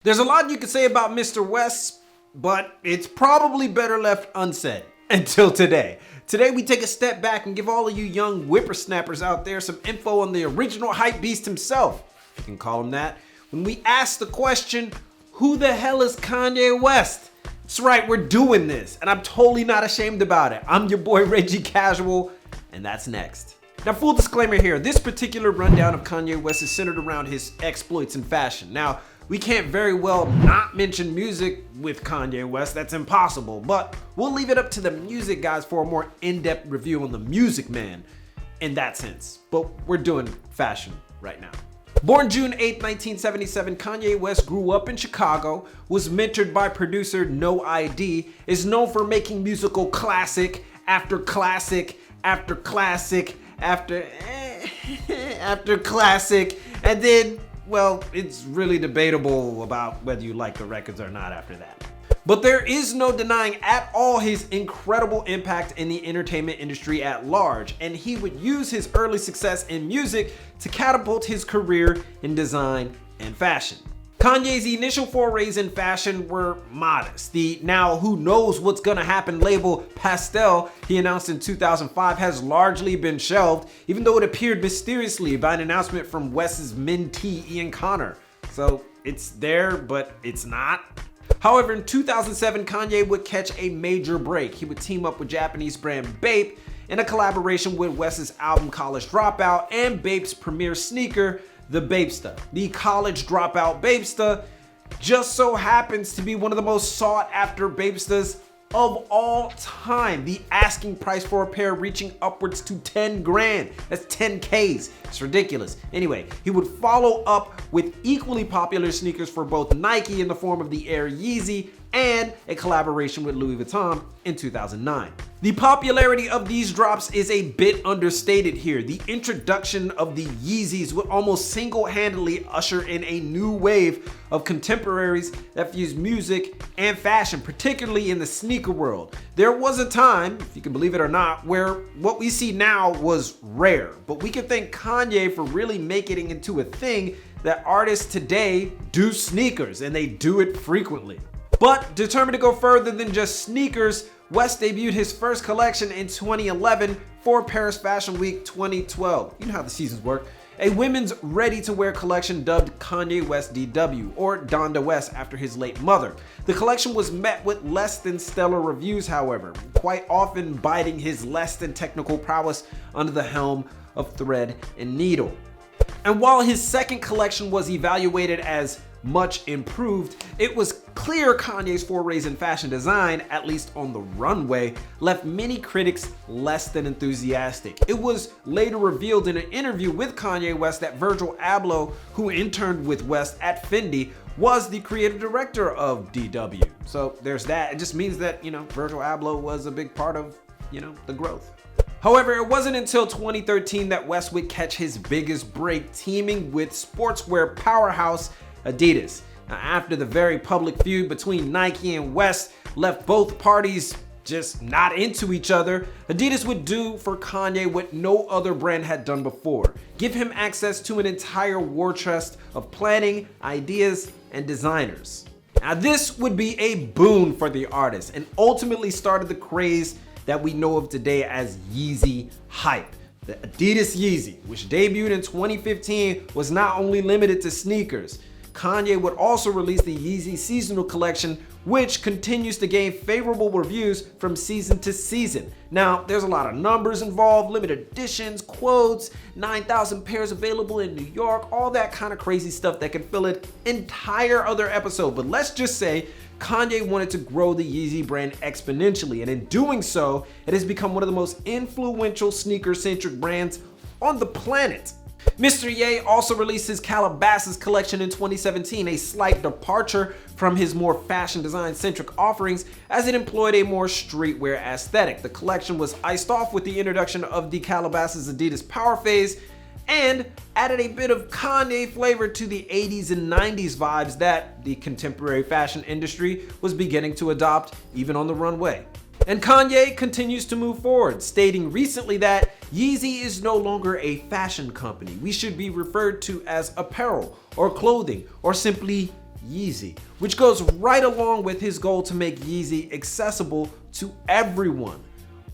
There's a lot you could say about Mr. West, but it's probably better left unsaid until today. Today we take a step back and give all of you young whippersnappers out there some info on the original hype beast himself, if you can call him that, when we ask the question, who the hell is Kanye West? That's right, we're doing this, and I'm totally not ashamed about it. I'm your boy Reggie Casual, and that's next. Now, full disclaimer here, this particular rundown of Kanye West is centered around his exploits in fashion. Now, we can't very well not mention music with Kanye West, that's impossible, but we'll leave it up to the music guys for a more in-depth review on the music man in that sense. But we're doing fashion right now. Born June 8, 1977, Kanye West grew up in Chicago, was mentored by producer No ID, is known for making musical classic after classic after classic after classic, and then, well, it's really debatable about whether you like the records or not after that. But there is no denying at all his incredible impact in the entertainment industry at large, and he would use his early success in music to catapult his career in design and fashion. Kanye's initial forays in fashion were modest. The now who knows what's gonna happen label Pastel he announced in 2005 has largely been shelved, even though it appeared mysteriously by an announcement from West's mentee Ian Connor. So it's there, but it's not. However, in 2007, Kanye would catch a major break. He would team up with Japanese brand Bape in a collaboration with West's album College Dropout and Bape's premier sneaker, the Bapesta. The College Dropout Bapesta just so happens to be one of the most sought after Bapestas of all time. The asking price for a pair reaching upwards to 10 grand. That's 10 Ks. It's ridiculous. Anyway, he would follow up with equally popular sneakers for both Nike in the form of the Air Yeezy and a collaboration with Louis Vuitton in 2009. The popularity of these drops is a bit understated here. The introduction of the Yeezys would almost single-handedly usher in a new wave of contemporaries that fuse music and fashion, particularly in the sneaker world. There was a time, if you can believe it or not, where what we see now was rare, but we can thank Kanye for really making it into a thing that artists today do sneakers, and they do it frequently. But determined to go further than just sneakers, West debuted his first collection in 2011 for Paris Fashion Week 2012. You know how the seasons work. A women's ready-to-wear collection dubbed Kanye West DW, or Donda West after his late mother. The collection was met with less than stellar reviews, however, quite often biting his less than technical prowess under the helm of thread and needle. And while his second collection was evaluated as much improved, it was clear Kanye's forays in fashion design, at least on the runway, left many critics less than enthusiastic. It was later revealed in an interview with Kanye West that Virgil Abloh, who interned with West at Fendi, was the creative director of DW. So there's that. It just means that, Virgil Abloh was a big part of, the growth. However, it wasn't until 2013 that West would catch his biggest break, teaming with sportswear powerhouse Adidas. Now, after the very public feud between Nike and West left both parties just not into each other, Adidas would do for Kanye what no other brand had done before: give him access to an entire war chest of planning, ideas, and designers. Now, this would be a boon for the artist and ultimately started the craze that we know of today as Yeezy hype. The Adidas Yeezy, which debuted in 2015, was not only limited to sneakers. Kanye would also release the Yeezy seasonal collection, which continues to gain favorable reviews from season to season. Now, there's a lot of numbers involved, limited editions, quotes, 9,000 pairs available in New York, all that kind of crazy stuff that can fill an entire other episode. But let's just say Kanye wanted to grow the Yeezy brand exponentially, and in doing so, it has become one of the most influential sneaker-centric brands on the planet. Mr. Ye also released his Calabasas collection in 2017, a slight departure from his more fashion design-centric offerings as it employed a more streetwear aesthetic. The collection was iced off with the introduction of the Calabasas Adidas Power Phase and added a bit of Kanye flavor to the 80s and 90s vibes that the contemporary fashion industry was beginning to adopt even on the runway. And Kanye continues to move forward, stating recently that Yeezy is no longer a fashion company. We should be referred to as apparel or clothing or simply Yeezy, which goes right along with his goal to make Yeezy accessible to everyone,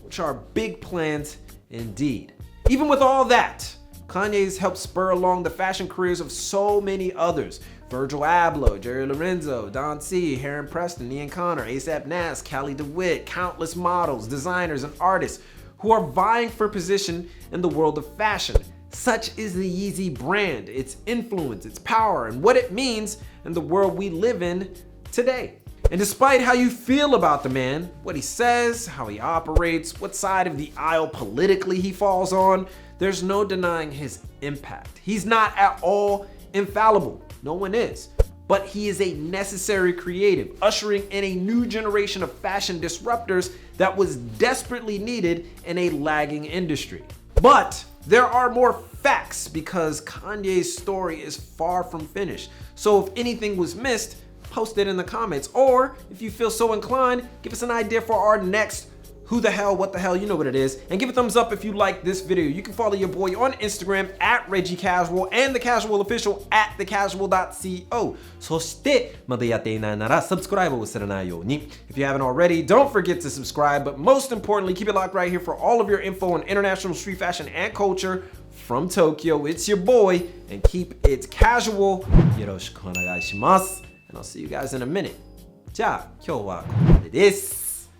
which are big plans indeed. Even with all that, Kanye's helped spur along the fashion careers of so many others. Virgil Abloh, Jerry Lorenzo, Don C, Heron Preston, Ian Connor, A$AP Nas, Callie DeWitt, countless models, designers, and artists who are vying for position in the world of fashion. Such is the Yeezy brand, its influence, its power, and what it means in the world we live in today. And despite how you feel about the man, what he says, how he operates, what side of the aisle politically he falls on, there's no denying his impact. He's not at all infallible. No one is. But he is a necessary creative, ushering in a new generation of fashion disruptors that was desperately needed in a lagging industry. But there are more facts because Kanye's story is far from finished. So if anything was missed, post it in the comments. Or if you feel so inclined, give us an idea for our next Who the Hell, What the Hell, you know what it is. And give a thumbs up if you like this video. You can follow your boy on Instagram at ReggieCasual and The Casual Official at thecasual.co. そしてまだやっていないなら subscribe を忘れないように. If you haven't already, don't forget to subscribe. But most importantly, keep it locked right here for all of your info on international street fashion and culture from Tokyo. It's your boy, and keep it casual. よろしくお願いします. And I'll see you guys in a minute. じゃあ今日はここまでです。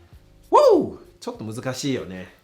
Woo! ちょっと難しいよね。